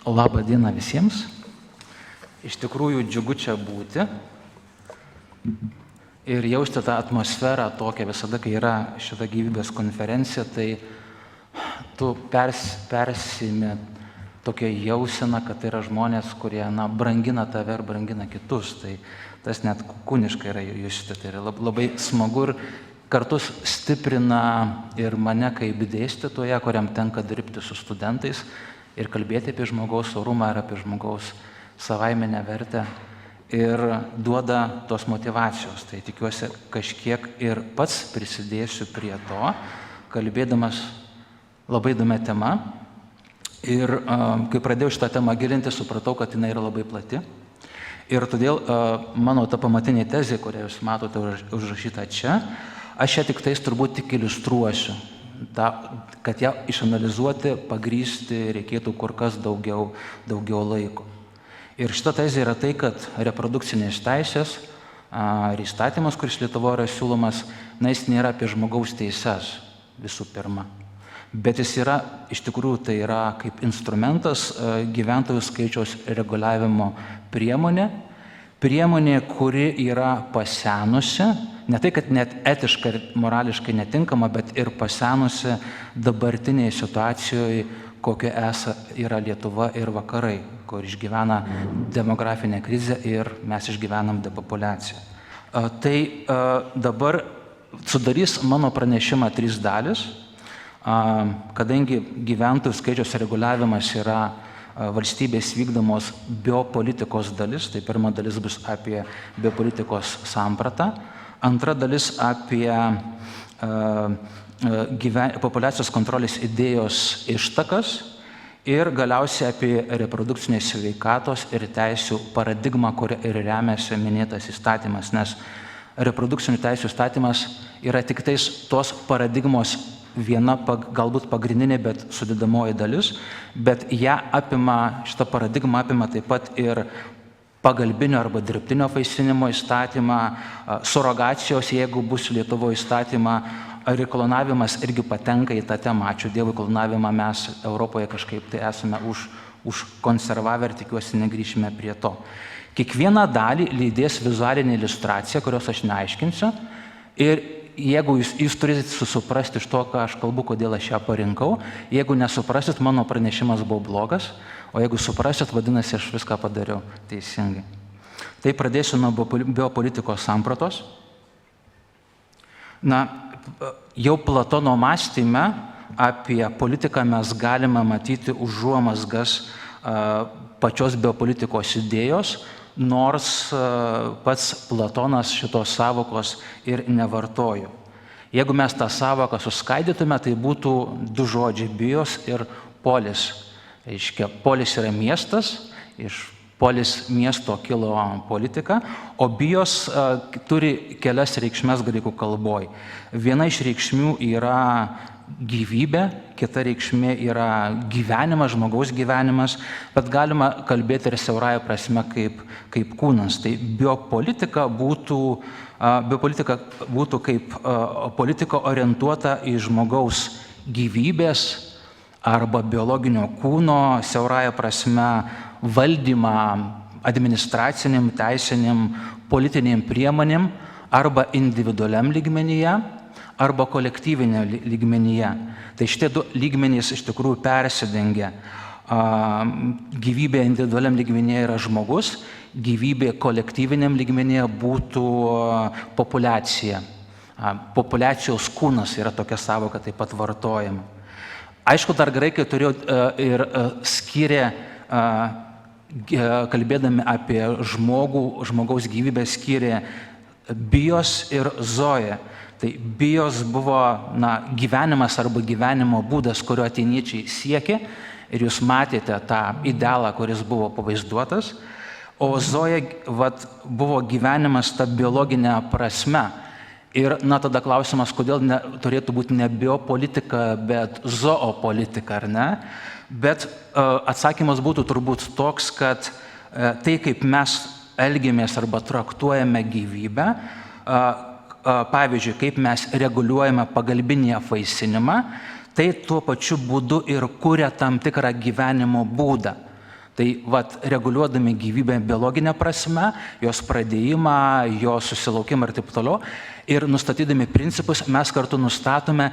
Labą dieną visiems. Iš tikrųjų džiugu čia būti ir jausti tą atmosferą tokią visada, kai yra šita gyvybės konferencija, tai tu persimi tokia jausena, kad tai yra žmonės, kurie brangina tave ir brangina kitus. Tai tas net kūniškai yra justi, tai yra labai smagu ir kartu stiprina ir mane kaip dėstytoją, kuriam tenka dirbti su studentais ir kalbėti apie žmogaus orumą ir apie žmogaus savaiminę vertę ir duoda tos motyvacijos. Tai tikiuosi kažkiek ir pats prisidėsiu prie to, kalbėdamas labai įdomią temą. Ir kai pradėjau šitą temą gilinti, supratau, kad jinai yra labai plati. Ir todėl mano ta pamatinė tezė, kurią jūs matote užrašytą čia, aš ją tik tais turbūt tik iliustruosiu. Kad ją išanalizuoti, pagrysti reikėtų kur kas daugiau laiko. Ir šita tezė yra tai, kad reprodukcinės teisės ir įstatymas, kuris Lietuvoje yra siūlomas, jis nėra apie žmogaus teises visų pirma. Bet jis yra, iš tikrųjų, tai yra kaip instrumentas gyventojų skaičiaus reguliavimo priemonė, kuri yra pasenusi, ne tai, kad net etiškai ir morališkai netinkama, bet ir pasenusi dabartinėje situacijoje, kokia yra Lietuva ir vakarai, kur išgyvena demografinę krizę ir mes išgyvenam depopulaciją. Tai dabar sudarys mano pranešimą 3 dalis, kadangi gyventojų skaičiaus reguliavimas yra valstybės vykdomos biopolitikos dalis, tai pirma dalis bus apie biopolitikos sampratą, antra dalis apie populiacijos kontrolės idėjos ištakas ir galiausiai apie reprodukcinės sveikatos ir teisių paradigmą, kuria ir remiasi minėtas įstatymas, nes reprodukcinių teisių įstatymas yra tik tais tos paradigmos viena galbūt pagrindinė, bet sudedamoji dalis, bet šitą paradigmą apima taip pat ir pagalbinio arba dirbtinio vaisinimo įstatymą, surogacijos, jeigu bus Lietuvoje įstatymą, ir klonavimas irgi patenka į tą temą. Ačiū Dievui, klonavimą mes Europoje kažkaip tai esame užkonservavę ir tikiuosi negrįšime prie to. Kiekvieną dalį lydės vizualinė iliustracija, kurios aš neaiškinsiu. Ir jeigu jūs turite suprasti iš to, ką aš kalbu, kodėl aš ją parinkau, jeigu nesuprasit, mano pranešimas buvo blogas, o jeigu suprasit, vadinasi, aš viską padariau teisingai. Tai pradėsiu nuo biopolitikos sampratos. Jau Platono mąstyme apie politiką mes galime matyti užuomazgas pačios biopolitikos idėjos, nors pats Platonas šitos savokos ir nevartojo. Jeigu mes tą savoką suskaidytume, tai būtų 2 žodžiai – bios ir polis. Reiškia, polis yra miestas, iš polis miesto kilo politika, o bios turi kelias reikšmes graikų kalboj. Viena iš reikšmių yra gyvybė, kita reikšmė yra gyvenimas, žmogaus gyvenimas, bet galima kalbėti ir siaurąja prasme kaip kūnas. Tai biopolitika būtų kaip politika orientuota į žmogaus gyvybės arba biologinio kūno siaurąja prasme valdymą administraciniam, teisiniam, politiniam priemonėm arba individualiam lygmenyje, arba kolektyvinė lygmenyje. Tai šitie 2 lygmenys iš tikrųjų persidengia. Gyvybė individualiam lygmenyje yra žmogus, gyvybė kolektyviniam lygmenyje būtų populiacija. Populiacijos kūnas yra tokia savoka taip pat vartojama. Aišku, dar graikai turėjo ir skyrė, kalbėdami apie žmogaus gyvybę, skyrė bios ir zoe. Tai bios buvo gyvenimas arba gyvenimo būdas, kurio ateiniečiai siekė, ir jūs matėte tą idealą, kuris buvo pavaizduotas, o zoe buvo gyvenimas ta biologinė prasme. Ir tada klausimas, kodėl turėtų būti ne biopolitika, bet zoopolitika, ar ne? Bet atsakymas būtų turbūt toks, kad tai, kaip mes elgiamės arba traktuojame gyvybę, pavyzdžiui, kaip mes reguliuojame pagalbinį apvaisinimą, tai tuo pačiu būdu ir kuria tam tikrą gyvenimo būdą. Tai reguliuodami gyvybę biologinę prasme, jos pradėjimą, jos susilaukimą ir taip toliau, ir nustatydami principus, mes kartu nustatome,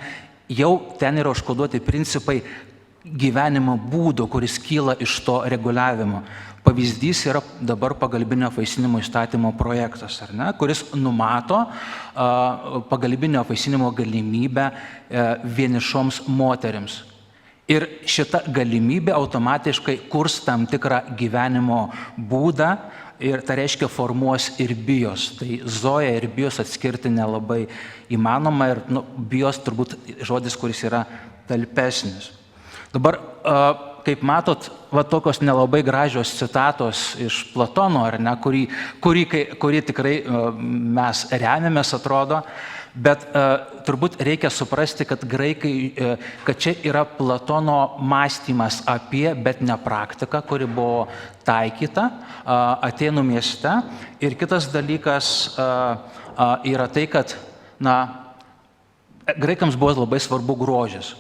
jau ten yra užkoduoti principai gyvenimo būdo, kuris kyla iš to reguliavimo. Pavyzdys yra dabar pagalbinio apvaisinimo įstatymo projektas, ar ne, kuris numato pagalbinio apvaisinimo galimybę vienišoms moterims. Ir šita galimybė automatiškai kurs tam tikrą gyvenimo būdą ir tai reiškia formuos ir bios. Tai zoja ir bios atskirti nelabai įmanoma ir bios turbūt žodis, kuris yra talpesnis. Dabar, kaip matot, tokios nelabai gražios citatos iš Platono, ar ne, kurį tikrai mes remiamės, atrodo, bet turbūt reikia suprasti, kad graikai, kad čia yra Platono mąstymas apie, bet ne praktika, kuri buvo taikyta Atėnų mieste. Ir kitas dalykas yra tai, kad graikams buvo labai svarbu grožis.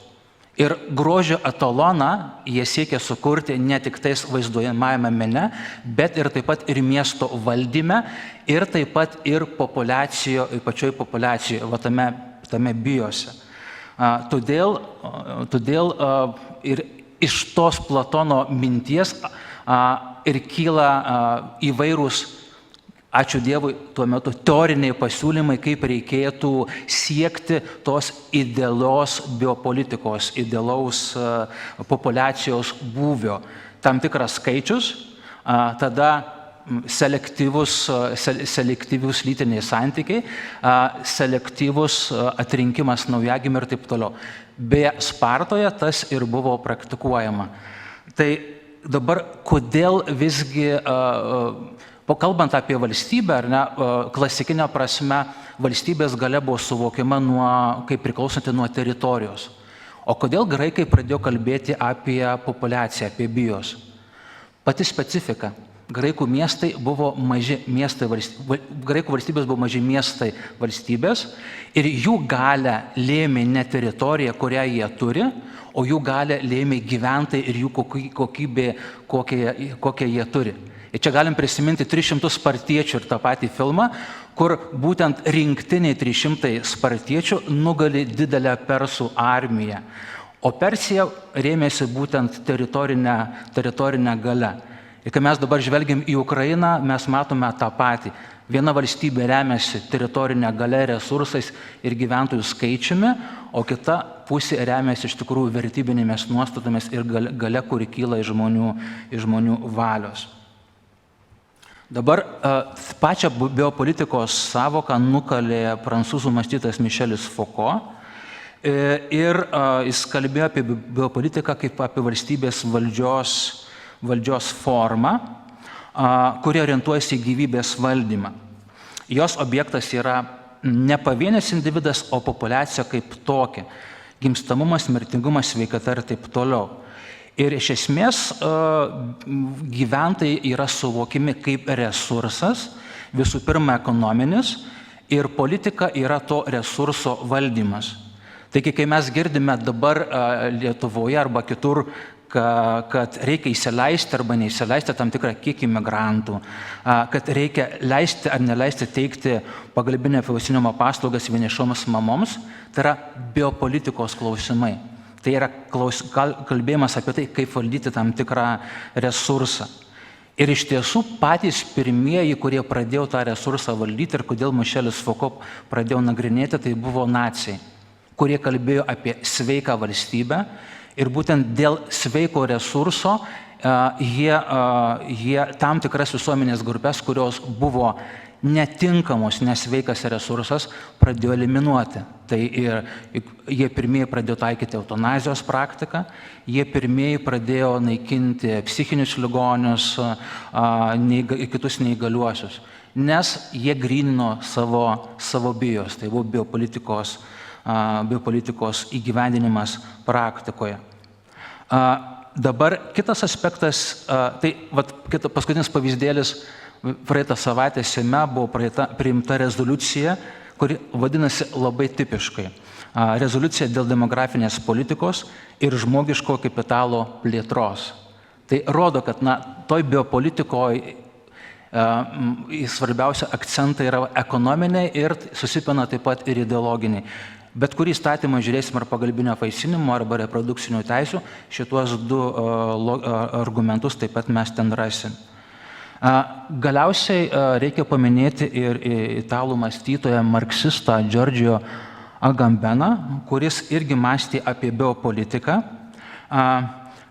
Ir grožio etaloną jie siekia sukurti ne tik tais vaizduojamajame mene, bet ir taip pat ir miesto valdyme, ir taip pat ir pačioj populiacijoje, tame biose. Todėl ir iš tos Platono minties ir kyla įvairūs, ačiū Dievui, tuo metu teoriniai pasiūlymai, kaip reikėtų siekti tos idealios biopolitikos, idealaus populiacijos būvio. Tam tikras skaičius, tada selektyvus lytiniai santykiai, selektyvus atrinkimas naujagimių ir taip toliau. Beje, Spartoje tas ir buvo praktikuojama. Tai dabar, kodėl visgi kalbant apie valstybę, ar ne, klasikinė prasme, valstybės galia buvo suvokiama kaip priklausanti nuo teritorijos. O kodėl graikai pradėjo kalbėti apie populiaciją, apie bios? Pati specifika. Graikų miestai buvo maži miestai, graikų valstybės buvo maži miestai valstybės ir jų galią lėmė ne teritorija, kurią jie turi, o jų galią lėmė gyventojai ir jų kokybė, kokią jie turi. Ir čia galim prisiminti 300 spartiečių ir tą patį filmą, kur būtent rinktiniai 300 spartiečių nugali didelę persų armiją. O Persija rėmėsi būtent teritorinę galią. Ir kai mes dabar žvelgiam į Ukrainą, mes matome tą patį. Viena valstybė remiasi teritorinę galią, resursais ir gyventojų skaičiumi, o kita pusė remiasi iš tikrųjų vertybinėmis nuostatomis ir galia, kuri kyla iš žmonių valios. Dabar pačią biopolitikos savoką nukalė prancūzų mąstytojas Mišelis Foucault ir jis kalbėjo apie biopolitiką kaip apie valstybės valdžios formą, kuri orientuojasi į gyvybės valdymą. Jos objektas yra ne pavienis individas, o populiacija kaip tokia. Gimstamumas, mirtingumas, sveikata ir taip toliau. Ir iš esmės gyventojai yra suvokiami kaip resursas, visų pirma ekonominis, ir politika yra to resurso valdymas. Taigi, kai mes girdime dabar Lietuvoje arba kitur, kad reikia įsileisti arba neįsileisti tam tikrą kiekį migrantų, kad reikia leisti ar neleisti teikti pagalbinio apvaisinimo paslaugas vienišoms mamoms, tai yra biopolitikos klausimai. Tai yra kalbėjimas apie tai, kaip valdyti tam tikrą resursą. Ir iš tiesų patys pirmieji, kurie pradėjo tą resursą valdyti ir kodėl Mišelis Foucault pradėjo nagrinėti, tai buvo naciai, kurie kalbėjo apie sveiką valstybę ir būtent dėl sveiko resurso jie tam tikras visuomenės grupės, kurios buvo netinkamos, nesveikas resursas, pradėjo eliminuoti. Tai ir jie pirmieji pradėjo taikyti eutanazijos praktiką, jie pirmieji pradėjo naikinti psichinius ligonius, kitus neįgaliuosius, nes jie grynino savo bios, tai buvo biopolitikos įgyvendinimas praktikoje. Dabar kitas aspektas, tai paskutinis pavyzdėlis, praeitą savaitę Seime buvo priimta rezoliucija, kuri vadinasi labai tipiškai. Rezoliucija dėl demografinės politikos ir žmogiško kapitalo plėtros. Tai rodo, kad toj biopolitikoje svarbiausia akcentai yra ekonominiai ir susipina taip pat ir ideologiniai. Bet kurį įstatymą žiūrėsim ar pagalbinio apvaisinimo arba reprodukcinių teisių, šituos du argumentus taip pat mes ten rasim. Galiausiai reikia paminėti ir italų mąstytoją marksistą Giorgio Agambeną, kuris irgi mąstė apie biopolitiką,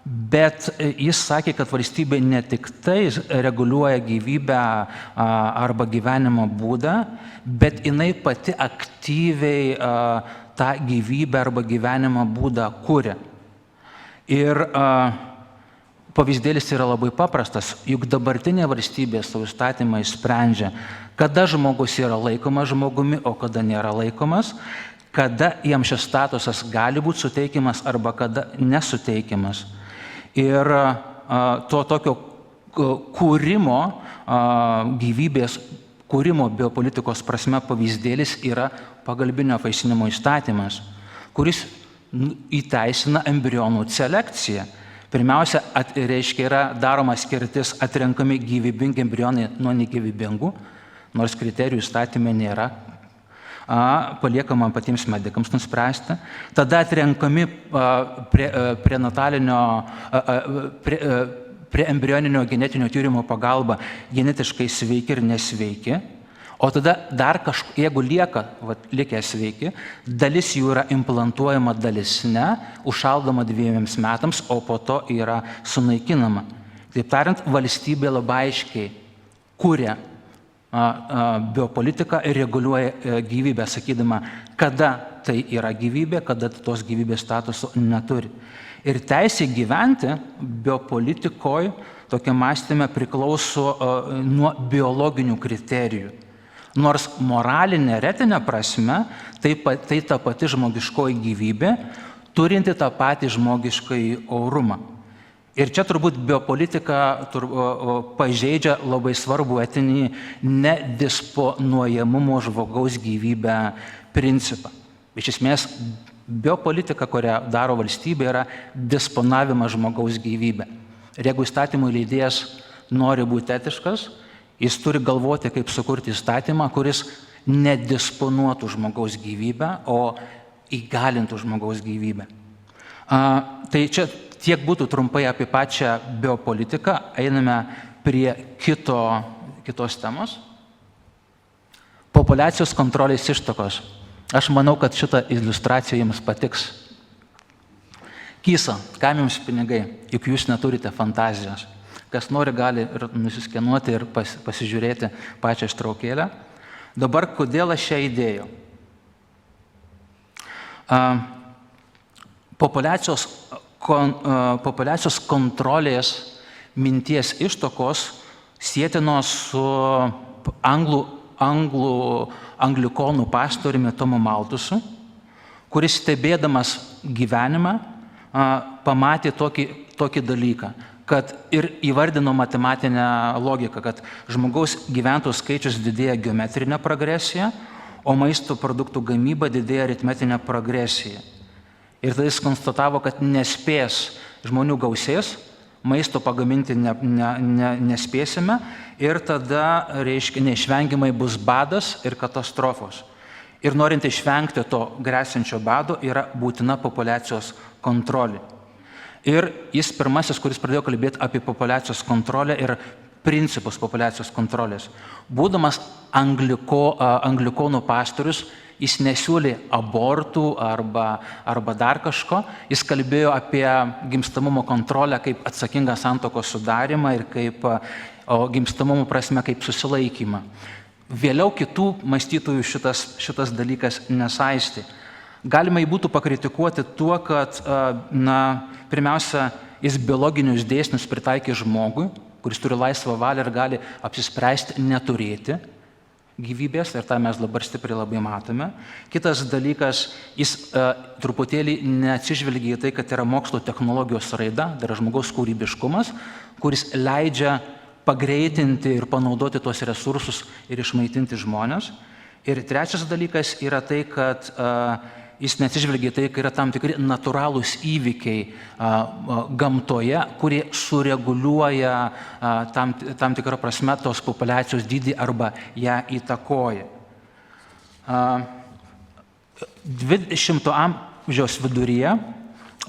bet jis sakė, kad valstybė ne tik tai reguliuoja gyvybę arba gyvenimo būdą, bet jinai pati aktyviai tą gyvybę arba gyvenimo būdą kuria. Ir pavyzdėlis yra labai paprastas, juk dabartinė valstybė savo įstatymai sprendžia, kada žmogus yra laikomas žmogumi, o kada nėra laikomas, kada jam šis statusas gali būti suteikiamas arba kada nesuteikiamas. Ir to tokio kūrimo, gyvybės kūrimo biopolitikos prasme pavyzdėlis yra pagalbinio apvaisinimo įstatymas, kuris įteisina embrionų selekciją. Pirmiausia, reiškia, yra daroma skirtis atrenkami gyvybingi embrionai nuo negyvybingų, nors kriterijų įstatymė nėra, paliekama patiems medikams nuspręsti. Tada atrenkami prie embrioninio genetinio tyrimo pagalba genetiškai sveiki ir nesveiki, o tada dar jeigu likę sveiki, dalis jų yra implantuojama, dalis ne, užšaldoma 2 metams, o po to yra sunaikinama. Taip tariant, valstybė labai aiškiai kuria biopolitiką ir reguliuoja gyvybę, sakydama, kada tai yra gyvybė, kada tos gyvybės statuso neturi. Ir teisė gyventi biopolitikoje, tokia mąstyme, priklauso nuo biologinių kriterijų. Nors moralinė ir etinė prasme, tai ta pati žmogiškoji gyvybė, turinti tą patį žmogiškąjį orumą. Ir čia turbūt biopolitika pažeidžia labai svarbų etinį nedisponuojamumo žmogaus gyvybę principą. Iš esmės, biopolitika, kurią daro valstybė, yra disponavimas žmogaus gyvybę. Ir jeigu įstatymų leidėjas nori būti etiškas, jis turi galvoti, kaip sukurti įstatymą, kuris nedisponuotų žmogaus gyvybę, o įgalintų žmogaus gyvybę. Tai čia tiek būtų trumpai apie pačią biopolitiką. Einame prie kitos temos. Populiacijos kontrolės ištakos. Aš manau, kad šitą iliustraciją jums patiks. Kysa, kam jums pinigai, juk jūs neturite fantazijos. Kas nori, gali ir nusiskenuoti ir pasižiūrėti pačią ištraukėlę. Dabar, kodėl aš šią įdėjau? Populiacijos kontrolės minties ištakos sietinos su anglikonų pastoriumi Tomu Maltusu, kuris stebėdamas gyvenimą pamatė tokį dalyką, kad ir įvardino matematinę logiką, kad žmogaus gyventojų skaičius didėja geometrinė progresija, o maisto produktų gamyba didėja aritmetinė progresija. Ir tada jis konstatavo, kad nespės žmonių gausės, maisto pagaminti nespėsime ir tada, reiškia, neišvengiamai bus badas ir katastrofos. Ir norint išvengti to gresiančio bado, yra būtina populiacijos kontrolė. Ir jis pirmasis, kuris pradėjo kalbėti apie populiacijos kontrolę ir principus populiacijos kontrolės. Būdamas anglikonų pastorius, jis nesiūlė abortų arba dar kažko, jis kalbėjo apie gimstamumo kontrolę kaip atsakingą santuokos sudarimą ir kaip gimstamumo prasme kaip susilaikymą. Vėliau kitų mąstytojų šitas dalykas nesaisti. Galima jį būtų pakritikuoti tuo, kad, pirmiausia, jis biologinius dėsnius pritaikė žmogui, kuris turi laisvą valią ir gali apsispręsti neturėti gyvybės, ir tą mes dabar stipriai labai matome. Kitas dalykas, jis truputėlį neatsižvelgia į tai, kad yra mokslo technologijos raida, tai yra žmogaus kūrybiškumas, kuris leidžia pagreitinti ir panaudoti tuos resursus ir išmaitinti žmonės. Ir trečias dalykas yra tai, kad jis neatsižvelgia į tai, kai yra tam tikri natūralūs įvykiai gamtoje, kurie sureguliuoja tam tikrą prasme tos populiacijos dydį arba ją įtakoja. 20 amžiaus viduryje,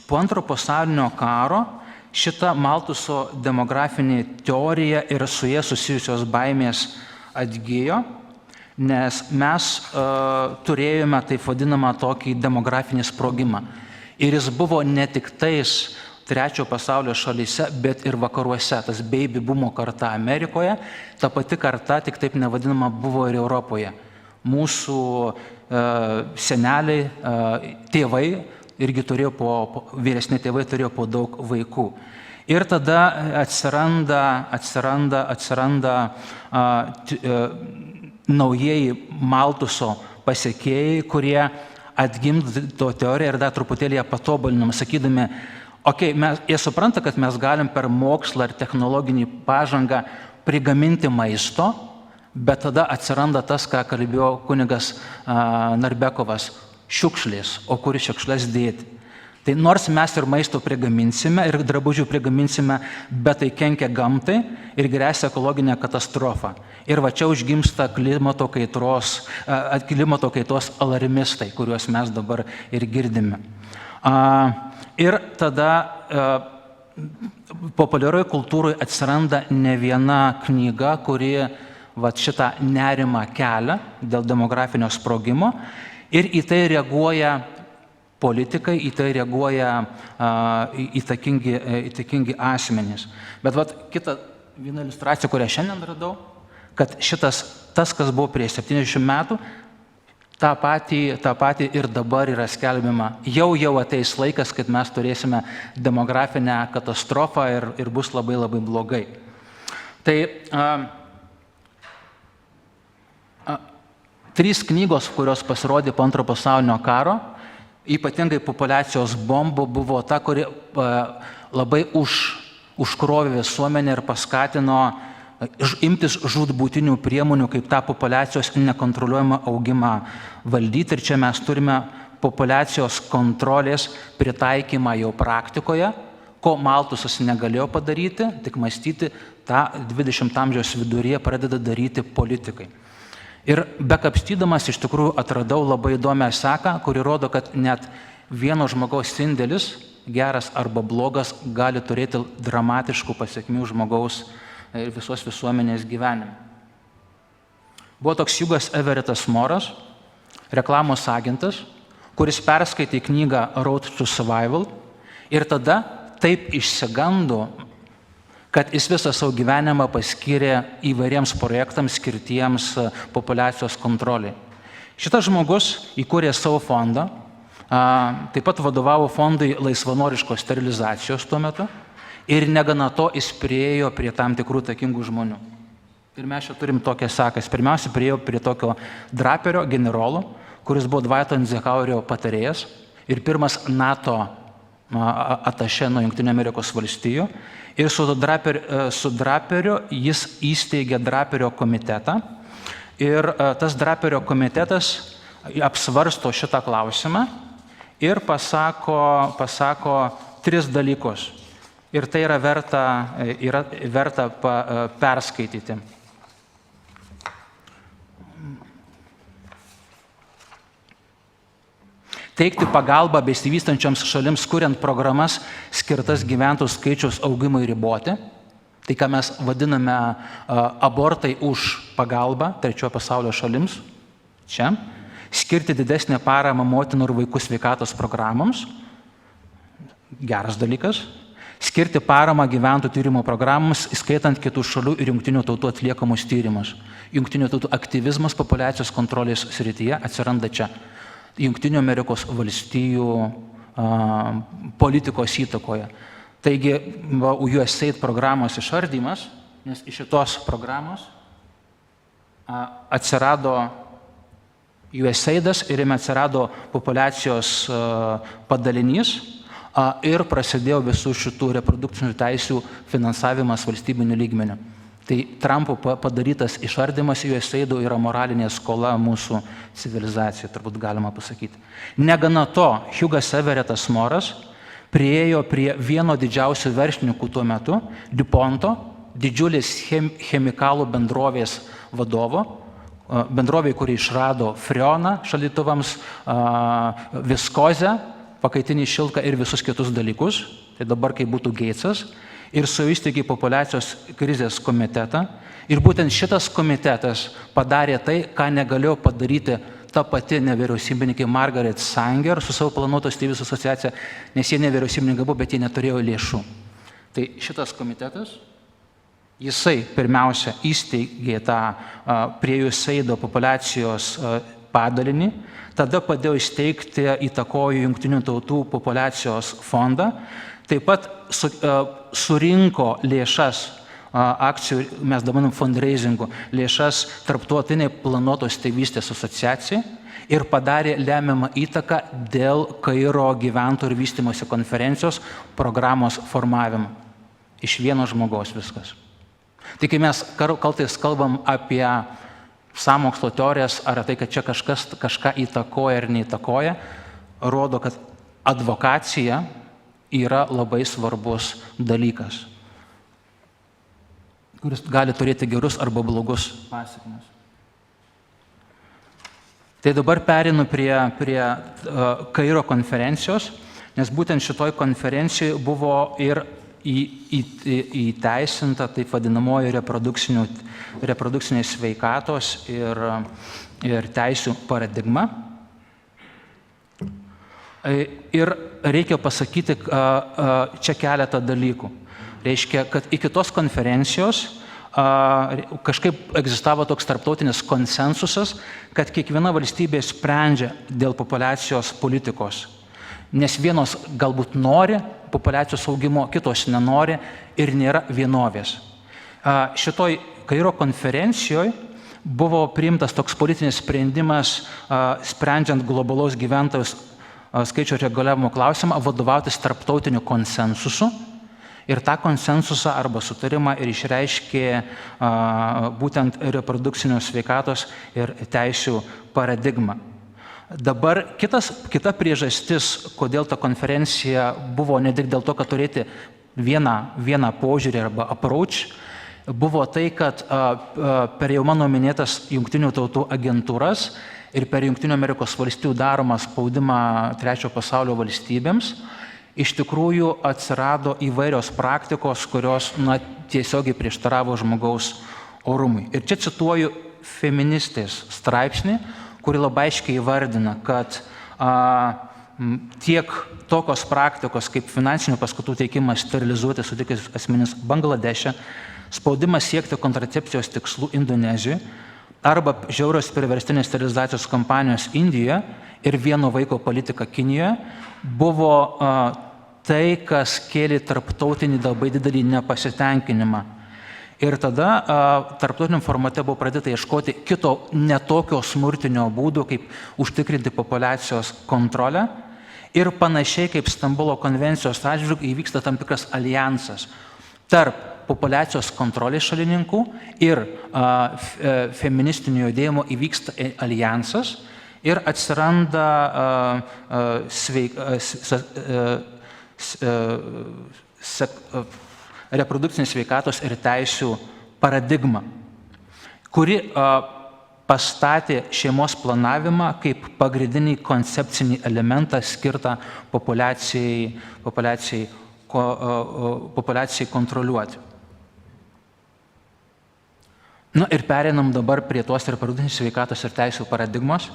po Antro pasaulinio karo, šita Maltuso demografinė teorija ir su jie susijusios baimės atgijo, nes mes turėjome taip vadinamą tokį demografinį sprogimą. Ir jis buvo ne tik tais Trečiojo pasaulio šalyse, bet ir vakaruose. Tas baby boomo karta Amerikoje, ta pati karta, tik taip nevadinama, buvo ir Europoje. Mūsų seneliai, tėvai, irgi turėjo vyresni tėvai turėjo po daug vaikų. Ir tada atsiranda naujieji Maltuso pasekėjai, kurie atgimdo teoriją ir dar truputėlį ją patobulinam, sakydami, jie supranta, kad mes galim per mokslą ir technologinį pažangą prigaminti maisto, bet tada atsiranda tas, ką kalbėjo kunigas Narbekovas, šiukšlės, o kur šiukšlės dėti. Tai nors mes ir maisto prigaminsime, ir drabužių prigaminsime, bet tai kenkia gamtai ir grėsia ekologinė katastrofa. Ir va čia užgimsta klimato kaitos alarmistai, kuriuos mes dabar ir girdime. Ir tada populiarioje kultūroje atsiranda ne viena knyga, kuri šitą nerimą kelia dėl demografinio sprogimo. Ir į tai reaguoja politikai, į tai reaguoja įtakingi asmenys. Bet kita viena iliustracija, kurią šiandien radau, kad tas, kas buvo prieš 70 metų, tą patį ir dabar yra skelbiama. Jau ateis laikas, kad mes turėsime demografinę katastrofą ir bus labai labai blogai. Tai 3 knygos, kurios pasirodė po Antro pasaulinio karo, ypatingai populiacijos bombų, buvo ta, kuri labai užkrovė visuomenę ir paskatino imtis žūtbūtinių priemonių, kaip tą populiacijos nekontroliuojamą augimą valdyti. Ir čia mes turime populiacijos kontrolės pritaikymą jau praktikoje, ko Maltusas negalėjo padaryti, tik mąstyti, tą 20 amžiaus viduryje pradeda daryti politikai. Ir bekapstydamas iš tikrųjų atradau labai įdomią seką, kuri rodo, kad net vieno žmogaus indėlis, geras arba blogas, gali turėti dramatiškų pasekmių žmogaus ir visos visuomenės gyvenime. Buvo toks Hugas Everettas Moras, reklamos agentas, kuris perskaitė knygą Road to Survival ir tada taip išsigando, kad jis visą savo gyvenimą paskyrė įvairiems projektams skirtiems populiacijos kontroliai. Šitas žmogus įkūrė savo fondą, taip pat vadovavo fondui laisvanoriškos sterilizacijos tuo metu ir negana to jis priėjo prie tam tikrų įtakingų žmonių. Ir mes čia turim tokią seką. Pirmiausia, priėjo prie tokio Draperio generolo, kuris buvo Dwighto Eisenhowerio patarėjas ir pirmas NATO atašė nuo Jungtinių Amerikos valstijų. Ir su Draperiu jis įsteigė Draperio komitetą ir tas Draperio komitetas apsvarsto šitą klausimą ir pasako 3 dalykus. Ir tai yra verta perskaityti. Teikti pagalbą besivystančioms šalims, kuriant programas skirtas gyventojų skaičiaus augimui riboti. Tai, ką mes vadiname abortai už pagalbą Trečiojo pasaulio šalims. Čia. Skirti didesnę paramą motinų ir vaikų sveikatos programoms. Geras dalykas. Skirti paramą gyventojų tyrimo programoms, įskaitant kitų šalių ir jungtinių tautų atliekamus tyrimus. Jungtinių tautų aktyvizmas populiacijos kontrolės srityje atsiranda čia. Jungtinių Amerikos valstijų politikos įtakoje. Taigi, USAID programos išardymas, nes iš šitos programos atsirado USAIDas ir jame atsirado populiacijos padalinys ir prasidėjo visų šitų reprodukcinių teisių finansavimas valstybinių lygmenių. Tai Trumpo padarytas išardymas USAID yra moralinė skola mūsų civilizacijai, turbūt galima pasakyti. Negana to, Hugas Everettas Moore'as priėjo prie vieno didžiausių verslininkų tuo metu, DuPonto, didžiulės chemikalų bendrovės vadovo, bendrovė, kuri išrado freoną šaldytuvams, viskozę, pakaitinį šilką ir visus kitus dalykus, tai dabar kai būtų Gatesas, ir suįsteigė populiacijos krizės komitetą. Ir būtent šitas komitetas padarė tai, ką negalėjo padaryti ta pati nevyriausybininkė Margaret Sanger su savo planuotos tėvų asociacija, nes jie nevyriausybininkai buvo, bet jie neturėjo lėšų. Tai šitas komitetas, jisai pirmiausia įsteigė tą prie USAID populiacijos padalinį, tada padėjo įsteigti įtakojo Jungtinių tautų populiacijos fondą, taip pat surinko lėšas akcijų, mes dabar fundraisingų, lėšas tarptautiniai planuotos tėvystės asociacijai ir padarė lemiamą įtaką dėl Kairo gyventojų ir vystymosi konferencijos programos formavimo. Iš vieno žmogaus viskas. Tai kai mes kartais kalbam apie sąmokslo teorijas ar tai, kad čia kažkas kažką įtakoja ar neįtakoja, rodo, kad advokacija yra labai svarbus dalykas, kuris gali turėti gerus arba blogus pasekmes. Tai dabar perinu prie Kairo konferencijos, nes būtent šitoj konferencijoje buvo ir įteisinta taip vadinamoji reprodukcinės sveikatos ir teisių paradigma. Ir reikia pasakyti čia keletą dalykų. Reiškia, kad iki tos konferencijos kažkaip egzistavo toks tarptautinis konsensusas, kad kiekviena valstybė sprendžia dėl populiacijos politikos. Nes vienos galbūt nori populiacijos augimo, kitos nenori ir nėra vienovės. Šitoj Kairo konferencijoje buvo priimtas toks politinis sprendimas, sprendžiant globalaus gyventojus skaičių reguliavimo klausimą, vadovautis tarptautiniu konsensusu. Ir tą konsensusą arba sutarimą ir išreiškė būtent reprodukcinio sveikatos ir teisių paradigma. Dabar kita priežastis, kodėl ta konferencija buvo ne tik dėl to, kad turėti vieną požiūrį arba approach, buvo tai, kad per jau mano minėtas Jungtinių tautų agentūras ir per Jungtinių Amerikos valstijų daromą spaudimą trečiojo pasaulio valstybėms, iš tikrųjų atsirado įvairios praktikos, kurios tiesiogiai prieštaravo žmogaus orumui. Ir čia cituoju feministės straipsnį, kuri labai aiškiai įvardina, kad tiek tokios praktikos kaip finansinių paskatų teikimas sterilizuoti sutikus asmenis Bangladeše, spaudimas siekti kontracepcijos tikslų Indonezijoje arba žiaurios priverstinės sterilizacijos kampanijos Indijoje ir vieno vaiko politika Kinijoje buvo tai, kas kėlė tarptautinį labai didelį nepasitenkinimą. Ir tada tarptautiniam formate buvo pradėta ieškoti kito netokio smurtinio būdo, kaip užtikrinti populiacijos kontrolę. Ir panašiai kaip Stambulo konvencijos atžvilgiu įvyksta tam tikras alijansas tarp populiacijos kontrolės šalininkų ir feministinio judėjimo įvyksta alijansas ir atsiranda reprodukcinės sveikatos ir teisių paradigma, kuri pastatė šeimos planavimą kaip pagrindinį koncepcinį elementą skirtą populiacijai kontroliuoti. Ir pereinam dabar prie tos reprodukcinės sveikatos ir teisių paradigmos.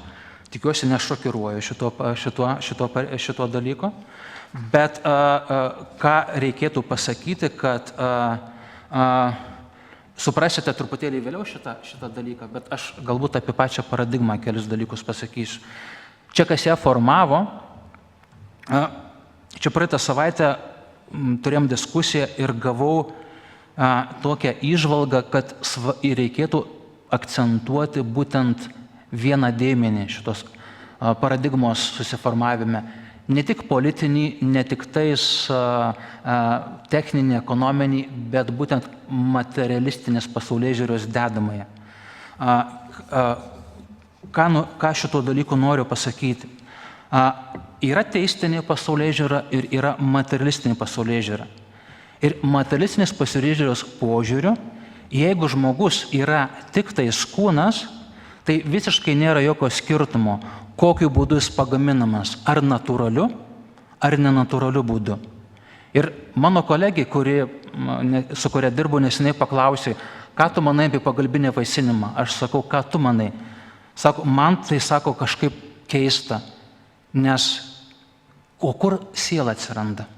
Tikiuosi, nešokiruoju šito dalyko. Bet ką reikėtų pasakyti, kad suprasite truputėlį vėliau šitą dalyką, bet aš galbūt apie pačią paradigmą kelis dalykus pasakysiu. Čia kas ją formavo, čia praeitą savaitę turėjom diskusiją ir gavau tokią įžvalgą, kad reikėtų akcentuoti būtent vieną dėmenį šitos paradigmos susiformavime. Ne tik politinį, ne tik tais techninį, ekonominį, bet būtent materialistinės pasaulėžiūros dedamąją. Ką šito dalyku noriu pasakyti? Yra teistinė pasaulėžiūra ir yra materialistinė pasaulėžiūra. Ir materialistinės pasaulėžiūros požiūriu, jeigu žmogus yra tik tais kūnas, tai visiškai nėra jokio skirtumo, kokiu būdu jis pagaminamas, ar natūraliu, ar nenatūraliu būdu. Ir mano kolegė, su kuria dirbu neseniai, paklausė, ką tu manai apie pagalbinį vaisinimą? Aš sakau, ką tu manai? Sako, man tai sako kažkaip keista, nes o kur siela atsiranda?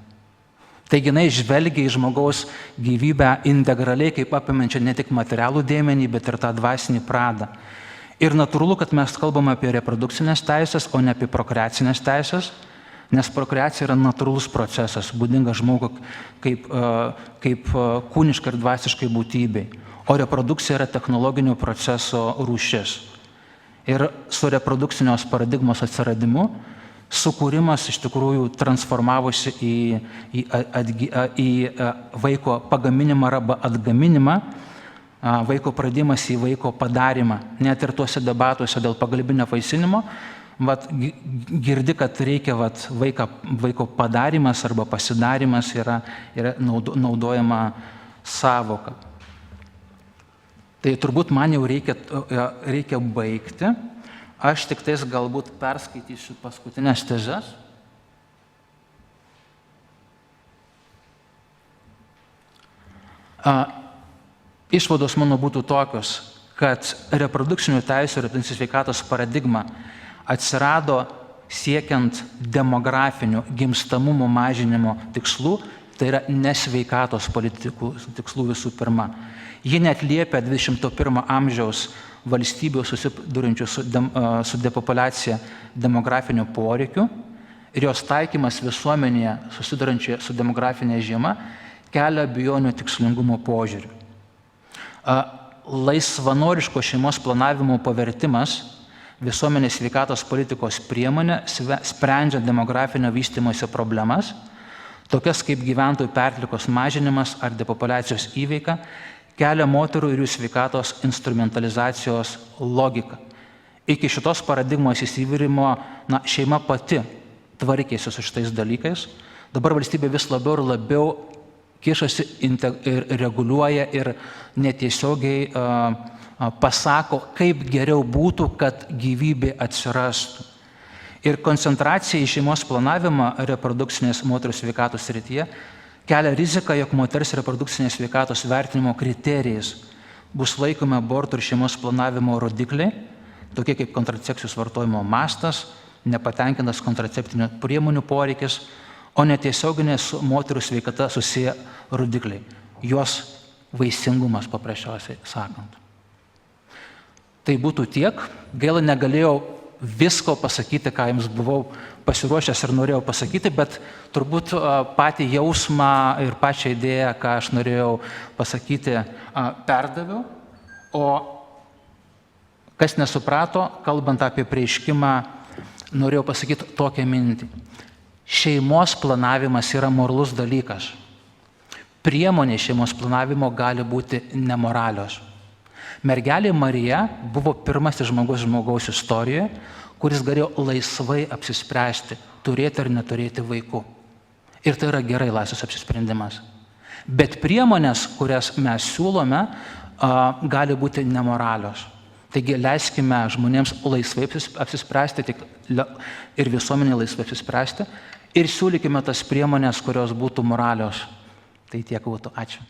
Taigi jinai žvelgia į žmogaus gyvybę integraliai, kaip apimančią ne tik materialų dėmenį, bet ir tą dvasinį pradą. Ir natūralu, kad mes kalbame apie reprodukcinės teisės, o ne apie prokreacinės teisės, nes prokreacija yra natūralus procesas, būdingas žmogui kaip kūniškai ir dvasiškai būtybei, o reprodukcija yra technologinio proceso rūšis. Ir su reprodukcinios paradigmos atsiradimu sukūrimas iš tikrųjų transformavosi į vaiko pagaminimą arba atgaminimą, vaiko pradimas į vaiko padarimą. Net ir tuose debatuose dėl pagalbinio vaisinimo girdi, kad reikia vaiko padarimas arba pasidarimas yra naudojama sąvoka. Tai turbūt man jau reikia baigti. Aš tik tais galbūt perskaitysiu paskutinės tezes. Išvados mano būtų tokios, kad reprodukcinių teisų ir reprodukcinės sveikatos paradigma atsirado siekiant demografinių gimstamumo mažinimo tikslų, tai yra nesveikatos politikų tikslų visų pirma. Ji neatliepia 21 amžiaus valstybių susidurinčių su depopulacija demografinių poreikių ir jos taikymas visuomenėje susidurančioje su demografinė žiema kelia abejonių tikslingumo požiūrių. Laisvanoriško šeimos planavimo pavertimas visuomenės sveikatos politikos priemonė sprendžia demografinio vystymosi problemas, tokias kaip gyventojų pertekliaus mažinimas ar depopulacijos įveika, kelia moterų ir jų sveikatos instrumentalizacijos logiką. Iki šitos paradigmos įsivyrimo šeima pati tvarkėsi su šitais dalykais. Dabar valstybė vis labiau ir labiau kišasi ir reguliuoja ir netiesiogiai pasako, kaip geriau būtų, kad gyvybė atsirastų. Ir koncentracija į šeimos planavimą reprodukcinės moterų sveikatos srityje kelia riziką, jog moters reprodukcinės sveikatos vertinimo kriterijais bus laikomi abortų ir šeimos planavimo rodikliai, tokie kaip kontracepcijos vartojimo mastas, nepatenkintas kontraceptinių priemonių poreikis, o netiesioginė su moterų sveikata susiję rodikliai, jos vaisingumas paprasčiausiai sakant. Tai būtų tiek, gaila negalėjau visko pasakyti, ką jums buvau pasiruošęs ir norėjau pasakyti, bet turbūt patį jausmą ir pačią idėją, ką aš norėjau pasakyti, perdaviau. O kas nesuprato, kalbant apie prieiškimą, norėjau pasakyti tokią mintį. Šeimos planavimas yra moralus dalykas. Priemonė šeimos planavimo gali būti nemoralios. Mergelė Marija buvo pirmasis žmogaus istorijoje, kuris galėjo laisvai apsispręsti, turėti ar neturėti vaikų. Ir tai yra gerai laisvas apsisprendimas. Bet priemonės, kurias mes siūlome, gali būti nemoralios. Taigi leiskime žmonėms laisvai apsispręsti ir visuomenė laisvai apsispręsti ir siūlykime tas priemonės, kurios būtų moralios. Tai tiek būtų. Ačiū.